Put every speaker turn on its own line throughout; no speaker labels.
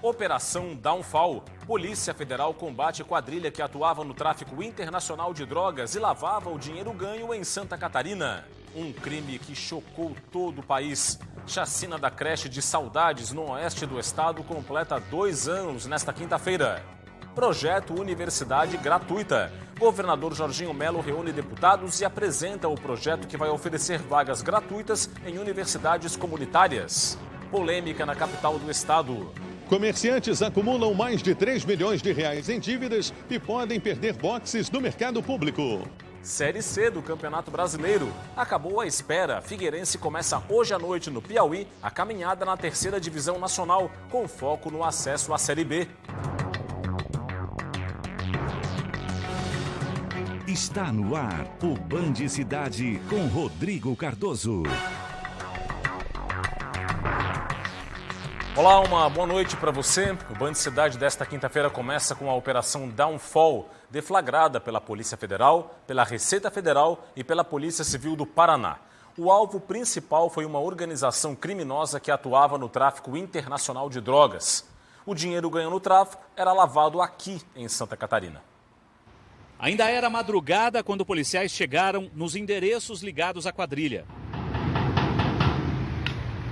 Operação Downfall. Polícia Federal combate quadrilha que atuava no tráfico internacional de drogas e lavava o dinheiro ganho em Santa Catarina. Um crime que chocou todo o país. Chacina da creche de Saudades, no oeste do estado, completa 2 anos nesta quinta-feira. Projeto Universidade Gratuita. Governador Jorginho Melo reúne deputados e apresenta o projeto que vai oferecer vagas gratuitas em universidades comunitárias. Polêmica na capital do estado.
Comerciantes acumulam mais de 3 milhões de reais em dívidas e podem perder boxes no mercado público.
Série C do Campeonato Brasileiro. Acabou a espera. Figueirense começa hoje à noite no Piauí a caminhada na 3ª Divisão Nacional, com foco no acesso à Série B.
Está no ar o Band Cidade com Rodrigo Cardoso.
Olá, uma boa noite para você. O Band Cidade desta quinta-feira começa com a Operação Downfall, deflagrada pela Polícia Federal, pela Receita Federal e pela Polícia Civil do Paraná. O alvo principal foi uma organização criminosa que atuava no tráfico internacional de drogas. O dinheiro ganho no tráfico era lavado aqui em Santa Catarina.
Ainda era madrugada quando policiais chegaram nos endereços ligados à quadrilha.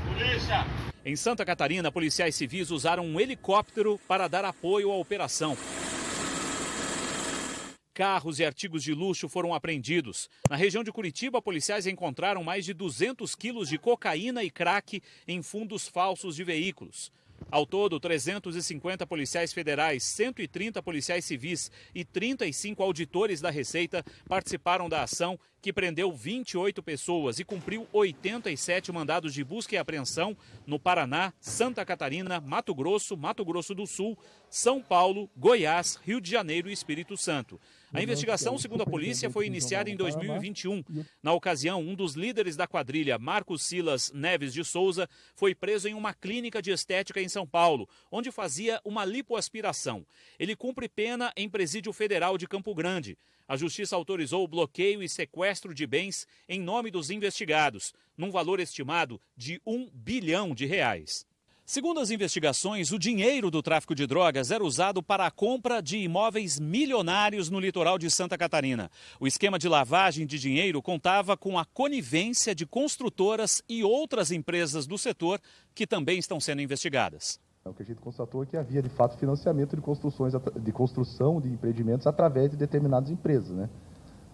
Polícia!
Em Santa Catarina, policiais civis usaram um helicóptero para dar apoio à operação. Carros e artigos de luxo foram apreendidos. Na região de Curitiba, policiais encontraram mais de 200 quilos de cocaína e crack em fundos falsos de veículos. Ao todo, 350 policiais federais, 130 policiais civis e 35 auditores da Receita participaram da ação que prendeu 28 pessoas e cumpriu 87 mandados de busca e apreensão no Paraná, Santa Catarina, Mato Grosso do Sul, São Paulo, Goiás, Rio de Janeiro e Espírito Santo. A investigação, segundo a polícia, foi iniciada em 2021. Na ocasião, um dos líderes da quadrilha, Marcos Silas Neves de Souza, foi preso em uma clínica de estética em São Paulo, onde fazia uma lipoaspiração. Ele cumpre pena em presídio federal de Campo Grande. A justiça autorizou o bloqueio e sequestro de bens em nome dos investigados, num valor estimado de R$1 bilhão. Segundo as investigações, o dinheiro do tráfico de drogas era usado para a compra de imóveis milionários no litoral de Santa Catarina. O esquema de lavagem de dinheiro contava com a conivência de construtoras e outras empresas do setor que também estão sendo investigadas.
O que a gente constatou é que havia, de fato, financiamento de construção de empreendimentos através de determinadas empresas, né?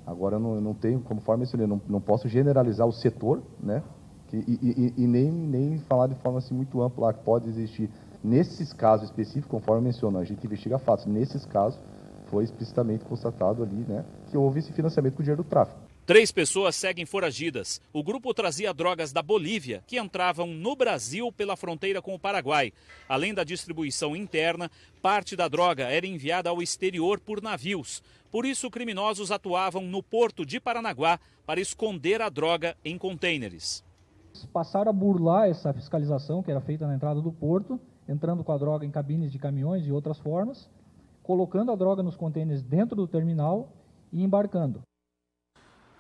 Agora, eu não tenho, conforme mencionei, não posso generalizar o setor, né? E nem falar de forma assim muito ampla que pode existir. Nesses casos específicos, conforme mencionou, a gente investiga fatos. Nesses casos, foi explicitamente constatado ali, né, que houve esse financiamento com o dinheiro do tráfico.
3 pessoas seguem foragidas. O grupo trazia drogas da Bolívia, que entravam no Brasil pela fronteira com o Paraguai. Além da distribuição interna, parte da droga era enviada ao exterior por navios. Por isso, criminosos atuavam no porto de Paranaguá para esconder a droga em contêineres.
Passaram a burlar essa fiscalização que era feita na entrada do porto, entrando com a droga em cabines de caminhões e outras formas, colocando a droga nos contêineres dentro do terminal e embarcando.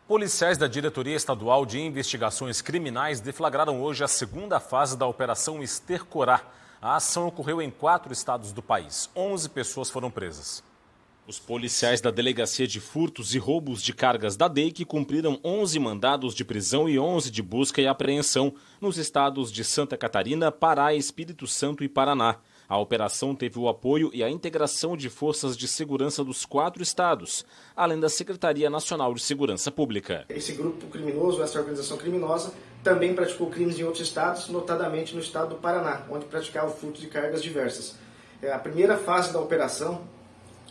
Policiais da Diretoria Estadual de Investigações Criminais deflagraram hoje a 2ª fase da Operação Estercorá. A ação ocorreu em 4 estados do país. 11 pessoas foram presas. Os policiais da Delegacia de Furtos e Roubos de Cargas da DEIC cumpriram 11 mandados de prisão e 11 de busca e apreensão nos estados de Santa Catarina, Pará, Espírito Santo e Paraná. A operação teve o apoio e a integração de forças de segurança dos 4 estados, além da Secretaria Nacional de Segurança Pública.
Esse grupo criminoso, essa organização criminosa, também praticou crimes em outros estados, notadamente no estado do Paraná, onde praticava o furto de cargas diversas. A primeira fase da operação,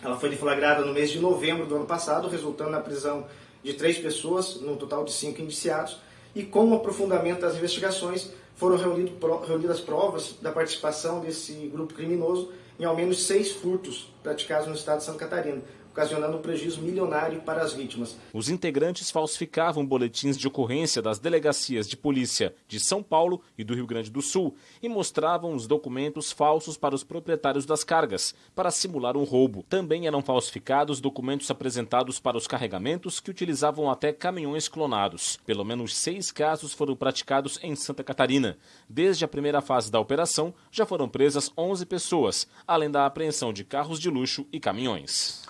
ela foi deflagrada no mês de novembro do ano passado, resultando na prisão de 3 pessoas, num total de 5 indiciados, e com o aprofundamento das investigações, foram reunidas provas da participação desse grupo criminoso em ao menos 6 furtos praticados no estado de Santa Catarina, ocasionando um prejuízo milionário para as vítimas.
Os integrantes falsificavam boletins de ocorrência das delegacias de polícia de São Paulo e do Rio Grande do Sul e mostravam os documentos falsos para os proprietários das cargas, para simular um roubo. Também eram falsificados documentos apresentados para os carregamentos que utilizavam até caminhões clonados. Pelo menos 6 casos foram praticados em Santa Catarina. Desde a primeira fase da operação, já foram presas 11 pessoas, além da apreensão de carros de luxo e caminhões.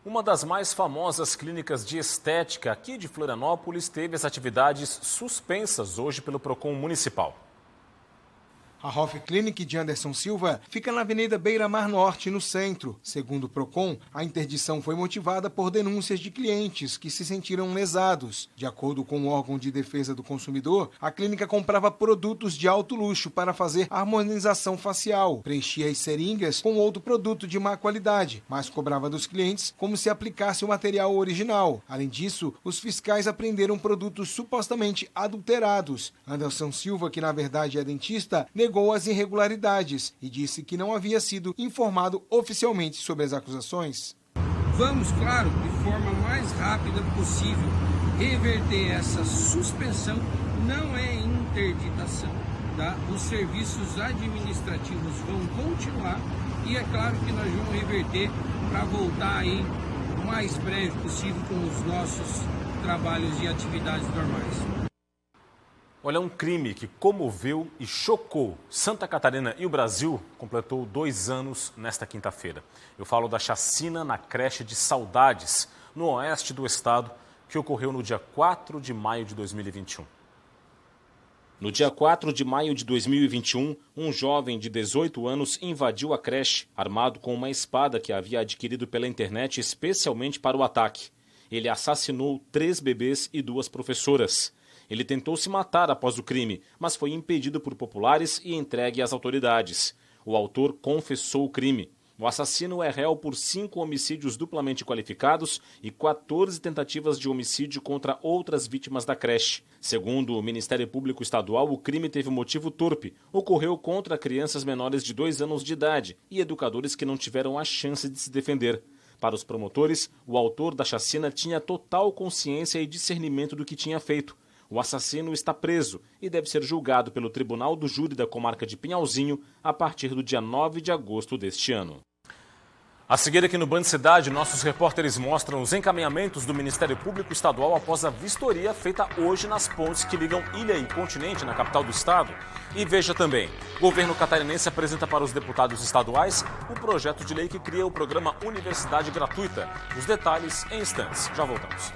Uma das mais famosas clínicas de estética aqui de Florianópolis teve as atividades suspensas hoje pelo Procon Municipal.
A Hoff Clinic de Anderson Silva fica na Avenida Beira-Mar Norte, no centro. Segundo o Procon, a interdição foi motivada por denúncias de clientes que se sentiram lesados. De acordo com o órgão de defesa do consumidor, a clínica comprava produtos de alto luxo para fazer harmonização facial, preenchia as seringas com outro produto de má qualidade, mas cobrava dos clientes como se aplicasse o material original. Além disso, os fiscais apreenderam produtos supostamente adulterados. Anderson Silva, que na verdade é dentista, negou as irregularidades e disse que não havia sido informado oficialmente sobre as acusações.
Vamos, claro, de forma mais rápida possível, reverter essa suspensão, não é interditação, tá? Os serviços administrativos vão continuar e é claro que nós vamos reverter para voltar aí o mais breve possível com os nossos trabalhos e atividades normais.
Olha, um crime que comoveu e chocou Santa Catarina e o Brasil completou 2 anos nesta quinta-feira. Eu falo da chacina na creche de Saudades, no oeste do estado, que ocorreu no dia 4 de maio de 2021. No dia 4 de maio de 2021, um jovem de 18 anos invadiu a creche, armado com uma espada que havia adquirido pela internet especialmente para o ataque. Ele assassinou 3 bebês e 2 professoras. Ele tentou se matar após o crime, mas foi impedido por populares e entregue às autoridades. O autor confessou o crime. O assassino é réu por 5 homicídios duplamente qualificados e 14 tentativas de homicídio contra outras vítimas da creche. Segundo o Ministério Público Estadual, o crime teve motivo torpe. Ocorreu contra crianças menores de 2 anos de idade e educadores que não tiveram a chance de se defender. Para os promotores, o autor da chacina tinha total consciência e discernimento do que tinha feito. O assassino está preso e deve ser julgado pelo Tribunal do Júri da Comarca de Pinhalzinho a partir do dia 9 de agosto deste ano. A seguir aqui no Band Cidade, nossos repórteres mostram os encaminhamentos do Ministério Público Estadual após a vistoria feita hoje nas pontes que ligam ilha e continente na capital do estado. E veja também, o governo catarinense apresenta para os deputados estaduais o projeto de lei que cria o programa Universidade Gratuita. Os detalhes em instantes. Já voltamos.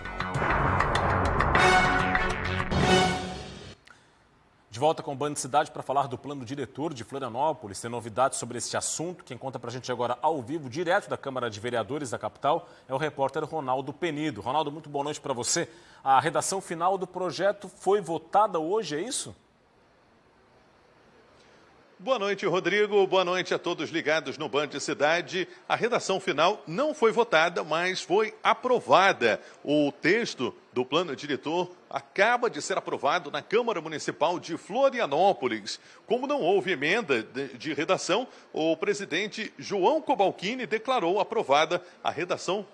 De volta com o Band Cidade para falar do plano diretor de Florianópolis. Tem novidades sobre esse assunto. Quem conta para a gente agora ao vivo, direto da Câmara de Vereadores da capital, é o repórter Ronaldo Penido. Ronaldo, muito boa noite para você. A redação final do projeto foi votada hoje, é isso?
Boa noite, Rodrigo. Boa noite a todos ligados no Band Cidade. A redação final não foi votada, mas foi aprovada. O texto do plano diretor acaba de ser aprovado na Câmara Municipal de Florianópolis. Como não houve emenda de redação, o presidente João Cobalcini declarou aprovada a redação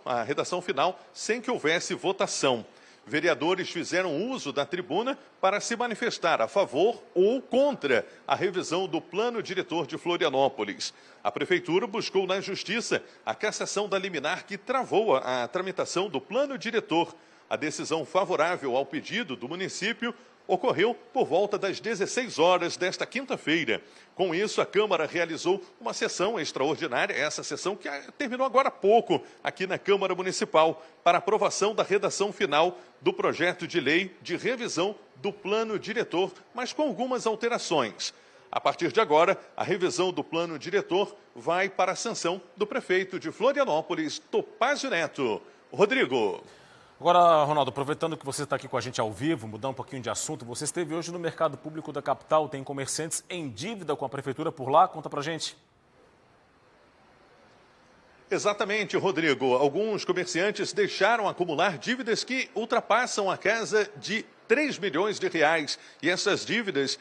final sem que houvesse votação. Vereadores fizeram uso da tribuna para se manifestar a favor ou contra a revisão do plano diretor de Florianópolis. A Prefeitura buscou na Justiça a cassação da liminar que travou a tramitação do plano diretor. A decisão favorável ao pedido do município ocorreu por volta das 16 horas desta quinta-feira. Com isso, a Câmara realizou uma sessão extraordinária, essa sessão que terminou agora há pouco aqui na Câmara Municipal, para aprovação da redação final do projeto de lei de revisão do plano diretor, mas com algumas alterações. A partir de agora, a revisão do plano diretor vai para a sanção do prefeito de Florianópolis, Topázio Neto. Rodrigo.
Agora, Ronaldo, aproveitando que você está aqui com a gente ao vivo, mudar um pouquinho de assunto, você esteve hoje no mercado público da capital, tem comerciantes em dívida com a prefeitura por lá, conta pra gente.
Exatamente, Rodrigo. Alguns comerciantes deixaram acumular dívidas que ultrapassam a casa de 3 milhões de reais. E essas dívidas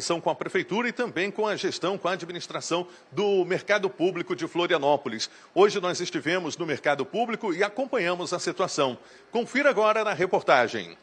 são com a Prefeitura e também com a gestão, com a administração do Mercado Público de Florianópolis. Hoje nós estivemos no Mercado Público e acompanhamos a situação. Confira agora na reportagem.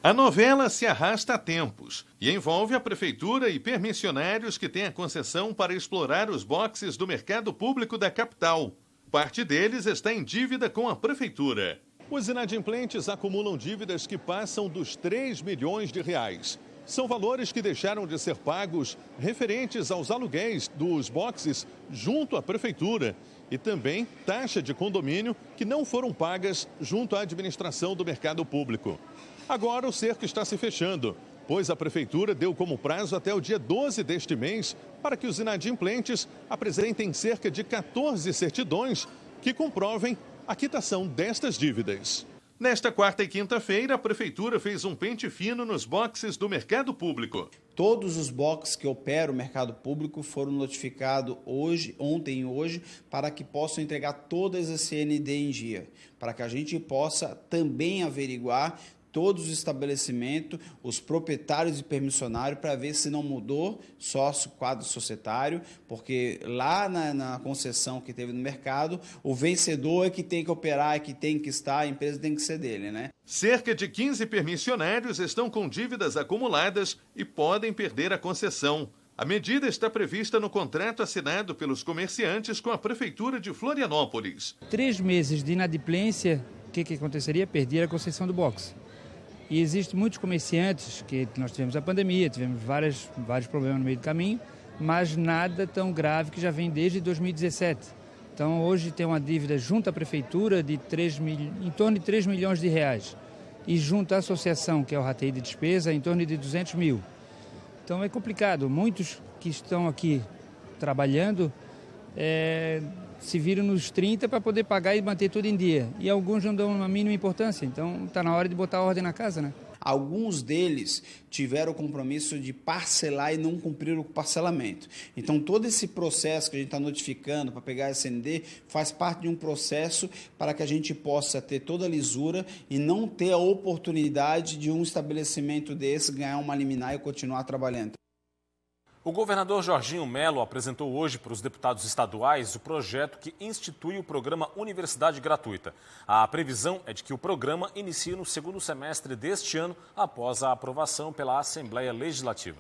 A novela se arrasta há tempos e envolve a Prefeitura e permissionários que têm a concessão para explorar os boxes do Mercado Público da capital. Parte deles está em dívida com a Prefeitura. Os inadimplentes acumulam dívidas que passam dos 3 milhões de reais. São valores que deixaram de ser pagos referentes aos aluguéis dos boxes junto à Prefeitura e também taxa de condomínio que não foram pagas junto à administração do Mercado Público. Agora o cerco está se fechando, pois a Prefeitura deu como prazo até o dia 12 deste mês para que os inadimplentes apresentem cerca de 14 certidões que comprovem a quitação destas dívidas. Nesta quarta e quinta-feira, a Prefeitura fez um pente fino nos boxes do Mercado Público.
Todos os boxes que operam o Mercado Público foram notificados ontem e hoje, para que possam entregar todas as CND em dia, para que a gente possa também averiguar todos os estabelecimentos, os proprietários e permissionários, para ver se não mudou sócio, quadro societário, porque lá na concessão que teve no mercado, o vencedor é que tem que operar, é que tem que estar, a empresa tem que ser dele, né?
Cerca de 15 permissionários estão com dívidas acumuladas e podem perder a concessão. A medida está prevista no contrato assinado pelos comerciantes com a Prefeitura de Florianópolis.
3 meses de inadimplência, o que aconteceria? Perder a concessão do boxe. E existem muitos comerciantes, que nós tivemos a pandemia, tivemos vários problemas no meio do caminho, mas nada tão grave que já vem desde 2017. Então hoje tem uma dívida junto à Prefeitura de em torno de 3 milhões de reais. E junto à associação, que é o rateio de despesa, em torno de 200 mil. Então é complicado. Muitos que estão aqui trabalhando se viram nos 30 para poder pagar e manter tudo em dia. E alguns não dão uma mínima importância, então está na hora de botar ordem na casa, né?
Alguns deles tiveram o compromisso de parcelar e não cumpriram o parcelamento. Então, todo esse processo que a gente está notificando para pegar a SND faz parte de um processo para que a gente possa ter toda a lisura e não ter a oportunidade de um estabelecimento desse ganhar uma liminar e continuar trabalhando.
O governador Jorginho Melo apresentou hoje para os deputados estaduais o projeto que institui o programa Universidade Gratuita. A previsão é de que o programa inicie no segundo semestre deste ano, após a aprovação pela Assembleia Legislativa.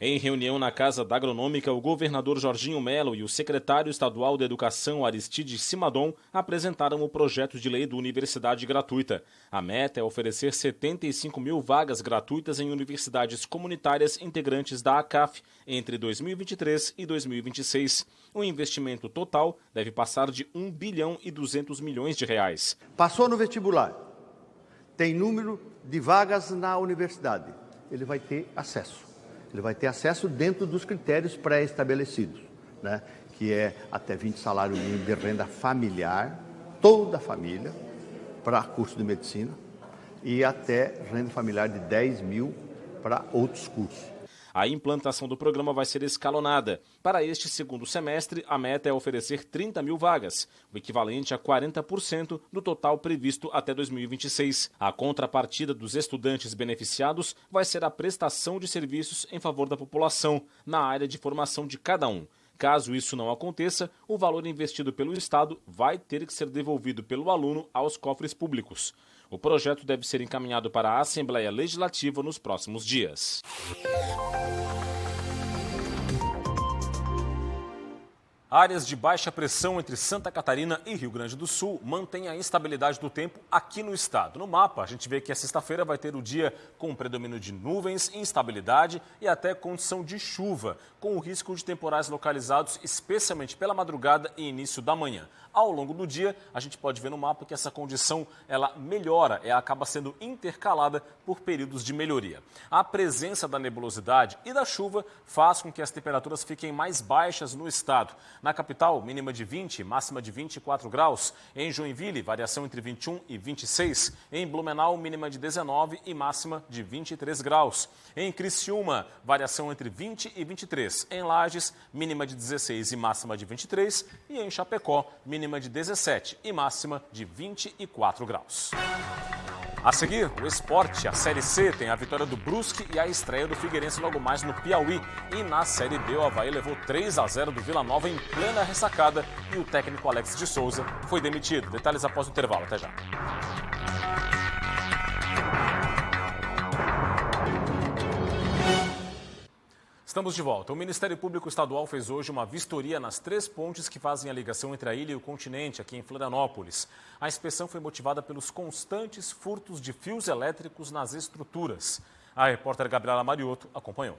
Em reunião na Casa da Agronômica, o governador Jorginho Melo e o secretário estadual de Educação, Aristide Simadon, apresentaram o projeto de lei do Universidade Gratuita. A meta é oferecer 75 mil vagas gratuitas em universidades comunitárias integrantes da ACAF entre 2023 e 2026. O investimento total deve passar de 1 bilhão e 200 milhões de reais.
Passou no vestibular, tem número de vagas na universidade, ele vai ter acesso. Ele vai ter acesso dentro dos critérios pré-estabelecidos, né? Que é até 20 salários mínimos de renda familiar, toda a família, para curso de medicina, e até renda familiar de 10 mil para outros cursos.
A implantação do programa vai ser escalonada. Para este segundo semestre, a meta é oferecer 30 mil vagas, o equivalente a 40% do total previsto até 2026. A contrapartida dos estudantes beneficiados vai ser a prestação de serviços em favor da população, na área de formação de cada um. Caso isso não aconteça, o valor investido pelo Estado vai ter que ser devolvido pelo aluno aos cofres públicos. O projeto deve ser encaminhado para a Assembleia Legislativa nos próximos dias. Áreas de baixa pressão entre Santa Catarina e Rio Grande do Sul mantêm a instabilidade do tempo aqui no estado. No mapa, a gente vê que a sexta-feira vai ter o dia com predomínio de nuvens, instabilidade e até condição de chuva, com o risco de temporais localizados, especialmente pela madrugada e início da manhã. Ao longo do dia, a gente pode ver no mapa que essa condição ela melhora, acaba sendo intercalada por períodos de melhoria. A presença da nebulosidade e da chuva faz com que as temperaturas fiquem mais baixas no estado. Na capital, mínima de 20, máxima de 24 graus. Em Joinville, variação entre 21 e 26. Em Blumenau, mínima de 19 e máxima de 23 graus. Em Criciúma, variação entre 20 e 23. Em Lages, mínima de 16 e máxima de 23. E em Chapecó, mínima de 17 e máxima de 24 graus. A seguir, o esporte, a Série C, tem a vitória do Brusque e a estreia do Figueirense logo mais no Piauí. E na Série B, o Avaí levou 3-0 do Vila Nova em plena ressacada e o técnico Alex de Souza foi demitido. Detalhes após o intervalo. Até já. Estamos de volta. O Ministério Público Estadual fez hoje uma vistoria nas 3 pontes que fazem a ligação entre a ilha e o continente, aqui em Florianópolis. A inspeção foi motivada pelos constantes furtos de fios elétricos nas estruturas. A repórter Gabriela Mariotto acompanhou.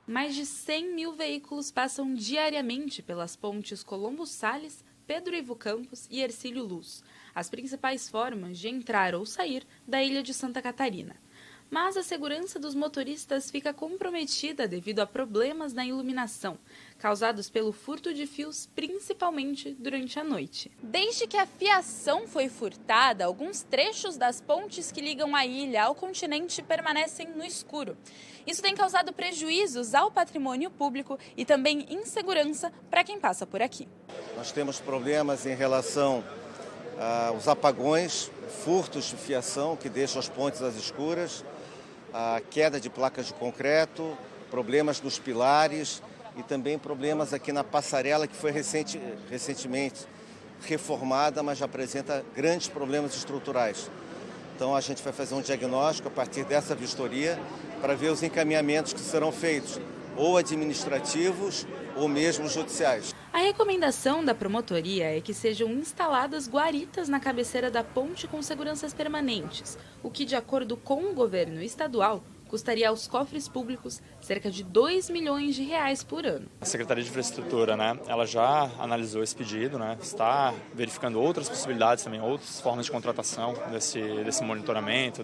Mais de 100 mil veículos passam diariamente pelas pontes Colombo Salles, Pedro Ivo Campos e Hercílio Luz, as principais formas de entrar ou sair da ilha de Santa Catarina. Mas a segurança dos motoristas fica comprometida devido a problemas na iluminação, causados pelo furto de fios, principalmente durante a noite. Desde que a fiação foi furtada, alguns trechos das pontes que ligam a ilha ao continente permanecem no escuro. Isso tem causado prejuízos ao patrimônio público e também insegurança para quem passa por aqui.
Nós temos problemas em relação aos apagões, furtos de fiação que deixam as pontes às escuras, a queda de placas de concreto, problemas nos pilares e também problemas aqui na passarela que foi recentemente reformada, mas já apresenta grandes problemas estruturais. Então a gente vai fazer um diagnóstico a partir dessa vistoria para ver os encaminhamentos que serão feitos, ou administrativos ou mesmo judiciais.
A recomendação da promotoria é que sejam instaladas guaritas na cabeceira da ponte com seguranças permanentes, o que, de acordo com o governo estadual, custaria aos cofres públicos cerca de 2 milhões de reais por ano.
A Secretaria de Infraestrutura, ela já analisou esse pedido, está verificando outras possibilidades também, outras formas de contratação desse monitoramento,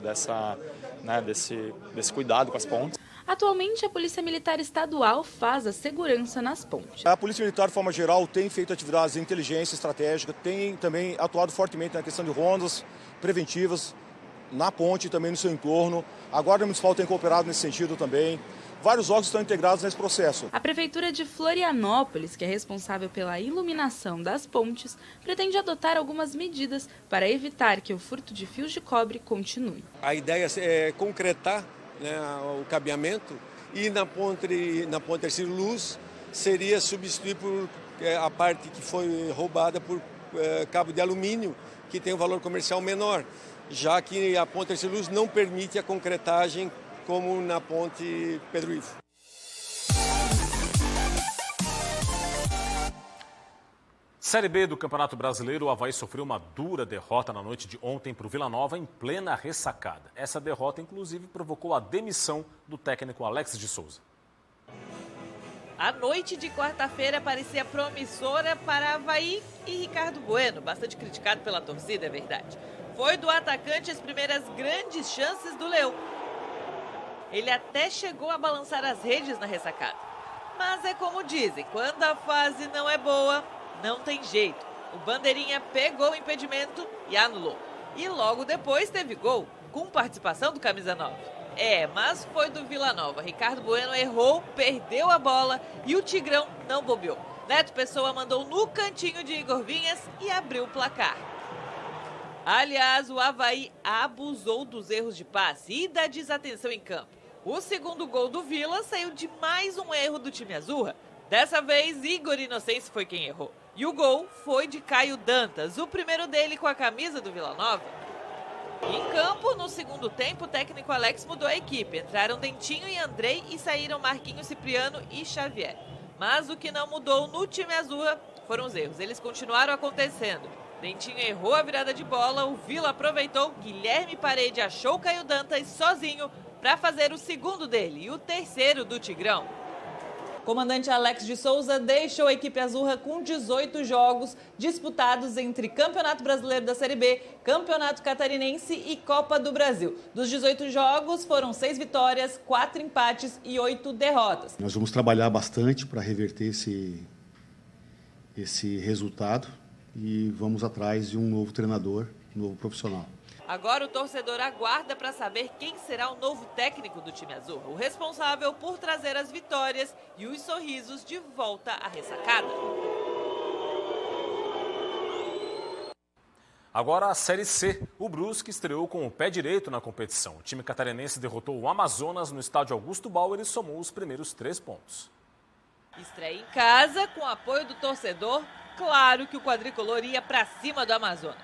desse cuidado com as pontes.
Atualmente, a Polícia Militar Estadual faz a segurança nas pontes.
A Polícia Militar, de forma geral, tem feito atividades de inteligência estratégica, tem também atuado fortemente na questão de rondas preventivas na ponte e também no seu entorno. A Guarda Municipal tem cooperado nesse sentido também. Vários órgãos estão integrados nesse processo.
A Prefeitura de Florianópolis, que é responsável pela iluminação das pontes, pretende adotar algumas medidas para evitar que o furto de fios de cobre continue.
A ideia é concretar o cabeamento e na ponte Hercílio Luz seria substituir por a parte que foi roubada por cabo de alumínio, que tem um valor comercial menor, já que a ponte Hercílio Luz não permite a concretagem como na ponte Pedro Ivo.
Série B do Campeonato Brasileiro, o Avaí sofreu uma dura derrota na noite de ontem para o Vila Nova em plena ressacada. Essa derrota, inclusive, provocou a demissão do técnico Alex de Souza.
A noite de quarta-feira parecia promissora para Avaí e Ricardo Bueno, bastante criticado pela torcida, é verdade. Foi do atacante as primeiras grandes chances do Leão. Ele até chegou a balançar as redes na ressacada. Mas é como dizem, quando a fase não é boa, não tem jeito. O bandeirinha pegou o impedimento e anulou. E logo depois teve gol, com participação do camisa 9. Mas foi do Vila Nova. Ricardo Bueno errou, perdeu a bola e o Tigrão não bobeou. Neto Pessoa mandou no cantinho de Igor Vinhas e abriu o placar. Aliás, o Avaí abusou dos erros de passe e da desatenção em campo. O segundo gol do Vila saiu de mais um erro do time azurra. Dessa vez, Igor Inocêncio foi quem errou. E o gol foi de Caio Dantas, o primeiro dele com a camisa do Vila Nova. Em campo, no segundo tempo, o técnico Alex mudou a equipe. Entraram Dentinho e Andrei e saíram Marquinhos Cipriano e Xavier. Mas o que não mudou no time azurra foram os erros. Eles continuaram acontecendo. Dentinho errou a virada de bola, o Vila aproveitou, Guilherme Parede achou Caio Dantas sozinho para fazer o segundo dele e o terceiro do Tigrão. Comandante Alex de Souza deixou a equipe azurra com 18 jogos disputados entre Campeonato Brasileiro da Série B, Campeonato Catarinense e Copa do Brasil. Dos 18 jogos, foram 6 vitórias, 4 empates e 8 derrotas.
Nós vamos trabalhar bastante para reverter esse resultado e vamos atrás de um novo treinador, um novo profissional.
Agora o torcedor aguarda para saber quem será o novo técnico do time azul, o responsável por trazer as vitórias e os sorrisos de volta à ressacada.
Agora a Série C. O Brusque estreou com o pé direito na competição. O time catarinense derrotou o Amazonas no estádio Augusto Bauer e somou os primeiros 3 pontos.
Estreia em casa, com apoio do torcedor. Claro que o quadricolor ia para cima do Amazonas.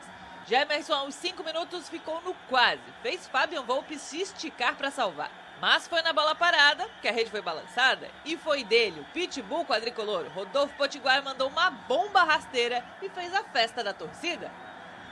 Gemerson, aos 5 minutos, ficou no quase. Fez Fabian Volpe se esticar para salvar. Mas foi na bola parada, que a rede foi balançada, e foi dele, o pitbull quadricolor. Rodolfo Potiguar mandou uma bomba rasteira e fez a festa da torcida.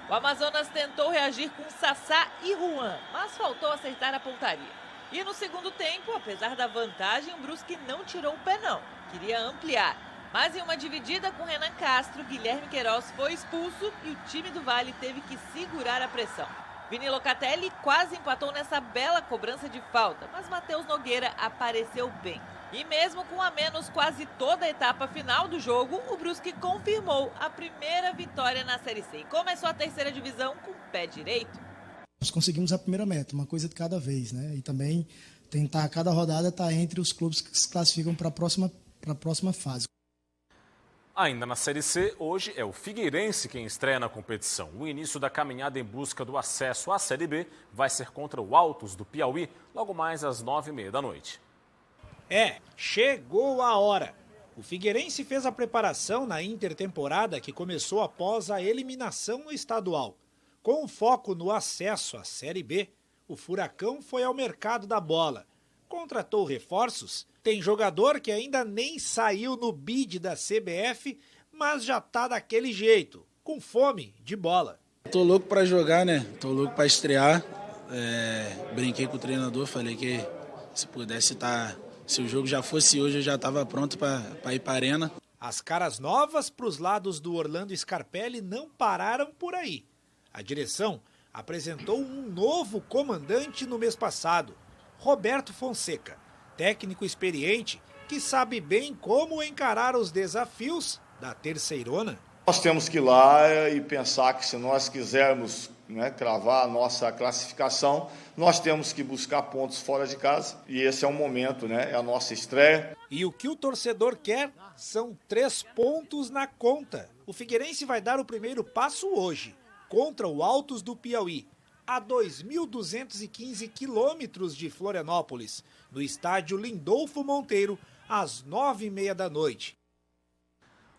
O Amazonas tentou reagir com Sassá e Juan, mas faltou acertar a pontaria. E no segundo tempo, apesar da vantagem, o Brusque não tirou o pé não. Queria ampliar. Mas em uma dividida com Renan Castro, Guilherme Queiroz foi expulso e o time do Vale teve que segurar a pressão. Vini Locatelli quase empatou nessa bela cobrança de falta, mas Matheus Nogueira apareceu bem. E mesmo com a menos quase toda a etapa final do jogo, o Brusque confirmou a primeira vitória na Série C e começou a terceira divisão com o pé direito.
Nós conseguimos a primeira meta, uma coisa de cada vez, né? E também tentar cada rodada estar entre os clubes que se classificam para a próxima fase.
Ainda na Série C, hoje é o Figueirense quem estreia na competição. O início da caminhada em busca do acesso à Série B vai ser contra o Altos do Piauí, logo mais às 9h30 da noite.
Chegou a hora. O Figueirense fez a preparação na intertemporada que começou após a eliminação no estadual. Com foco no acesso à Série B, o Furacão foi ao mercado da bola. Contratou reforços, tem jogador que ainda nem saiu no bid da CBF, mas já tá daquele jeito, com fome de bola.
Tô louco pra jogar, né? Tô louco pra estrear. Brinquei com o treinador, falei que se pudesse se o jogo já fosse hoje, eu já tava pronto pra ir pra arena.
As caras novas pros lados do Orlando Scarpelli não pararam por aí. A direção apresentou um novo comandante no mês passado, Roberto Fonseca, técnico experiente que sabe bem como encarar os desafios da terceirona.
Nós temos que ir lá e pensar que se nós quisermos cravar a nossa classificação, nós temos que buscar pontos fora de casa e esse é o momento, é a nossa estreia.
E o que o torcedor quer são 3 pontos na conta. O Figueirense vai dar o primeiro passo hoje, contra o Altos do Piauí, a 2.215 quilômetros de Florianópolis, no estádio Lindolfo Monteiro, às 9h30 da noite.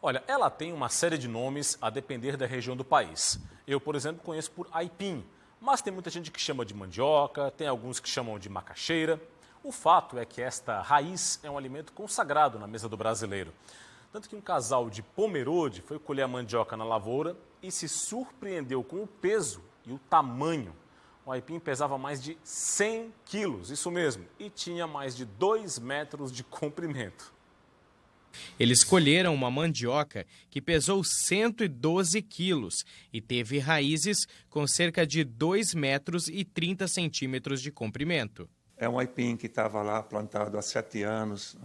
Olha, ela tem uma série de nomes a depender da região do país. Eu, por exemplo, conheço por aipim, mas tem muita gente que chama de mandioca, tem alguns que chamam de macaxeira. O fato é que esta raiz é um alimento consagrado na mesa do brasileiro. Tanto que um casal de Pomerode foi colher a mandioca na lavoura e se surpreendeu com o peso e o tamanho. O aipim pesava mais de 100 quilos, isso mesmo, e tinha mais de 2 metros de comprimento.
Eles colheram uma mandioca que pesou 112 quilos e teve raízes com cerca de 2 metros e 30 centímetros de comprimento.
É um aipim que estava lá plantado há 7 anos,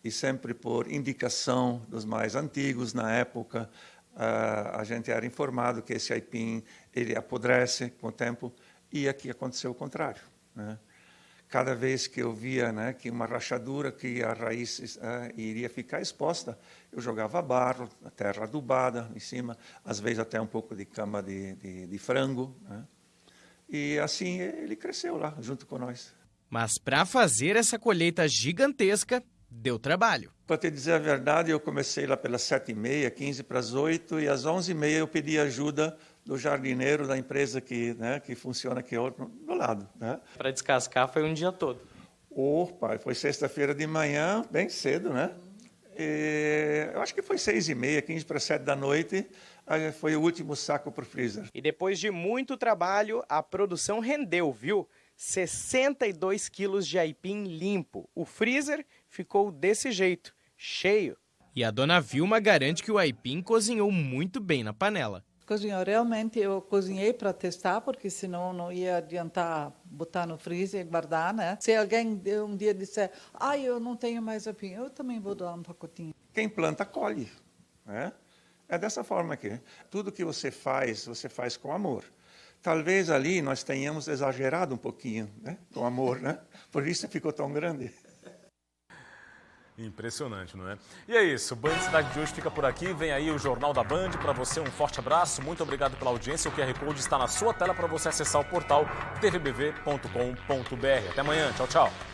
e sempre por indicação dos mais antigos na época, a gente era informado que esse aipim ele apodrece com o tempo, e aqui aconteceu o contrário. Cada vez que eu via que uma rachadura, que a raiz iria ficar exposta, eu jogava barro, a terra adubada em cima, às vezes até um pouco de cama de frango. E assim ele cresceu lá, junto com nós.
Mas para fazer essa colheita gigantesca, deu trabalho.
Para te dizer a verdade, eu comecei lá pelas 7h30, 15 para as 8, e às 11h30 eu pedi ajuda do jardineiro da empresa que funciona aqui do lado.
Para descascar foi um dia todo.
Opa, foi sexta-feira de manhã, bem cedo, eu acho que foi 6h30, 15 para 7 da noite, foi o último saco para o freezer.
E depois de muito trabalho, a produção rendeu, viu? 62 quilos de aipim limpo. O freezer ficou desse jeito, cheio. E a dona Vilma garante que o aipim cozinhou muito bem na panela.
Cozinhou, realmente eu cozinhei para testar, porque senão não ia adiantar botar no freezer e guardar, Se alguém um dia disser, eu não tenho mais aipim, eu também vou dar um pacotinho.
Quem planta, colhe. É dessa forma aqui. Tudo que você faz com amor. Talvez ali nós tenhamos exagerado um pouquinho, com amor, Por isso ficou tão grande.
Impressionante, não é? E é isso, o Band Cidade de hoje fica por aqui. Vem aí o Jornal da Band. Para você, um forte abraço. Muito obrigado pela audiência. O QR Code está na sua tela para você acessar o portal tvbv.com.br. Até amanhã. Tchau, tchau.